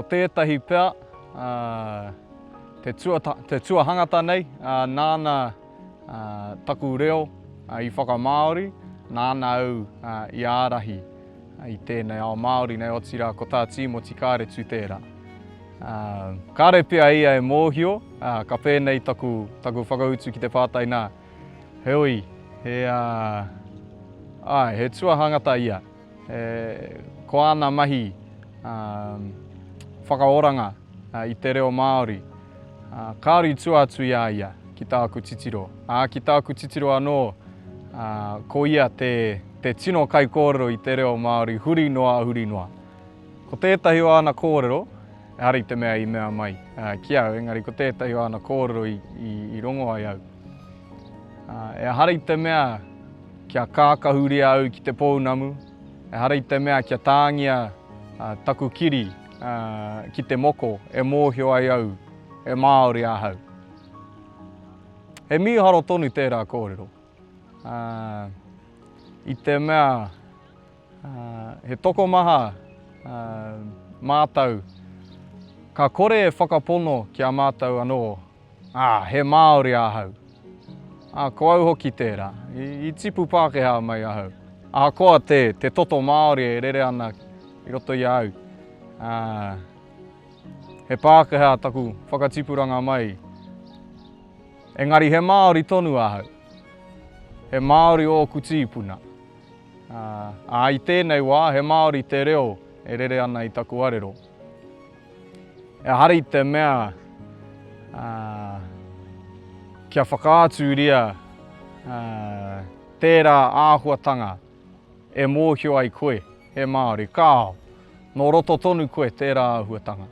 tētahi pea, te tua hangata nei, nāna taku reo I whaka-Māori, nāna au I ārahi I tēnei ao Māori nei Aotearoa ko Tā Tīmoti Kāretu tērā. Kāre pia ia e mōhio, ka pēnei taku whakautu ki te pātaina. Heoi, he tua hangata ia. Ko ana mahi whakaoranga I te reo Māori. Kāri tua atu ia ki tāku titiro. Ki tāku titiro anō, ko ia te tino kai kōrero I te reo Māori, huri noa. Ko tētahi o ana kōrero, hari te mea I mea mai. Ki au, engari ko tētahi o ana kōrero I rongo ai au. Hari te mea kia kākahuria au ki te pounamu. Hari te mea kia tāngia taku kiri ki te moko e mōhio ai au, e Māori ahau. He miharo tonu tērā kōrero. I te mea, he toko maha mātau, ka kore e whakapono ki a mātau anō, he Māori ahau. Ko au hoki tērā, I tipu Pākehā mai ahau. Koa te toto Māori e rere ana I roto I au. He Pākehā taku whakatipuranga mai. Engari he Māori tonu ahau. He Māori o Kutīpuna. I tēnei wā, he Māori te reo e rere ana I taku arero. Hari te mea kia whakaaturia tērā āhuatanga e mōhio ai koe, he Māori. Kāo, no roto tonu koe tērā āhuatanga.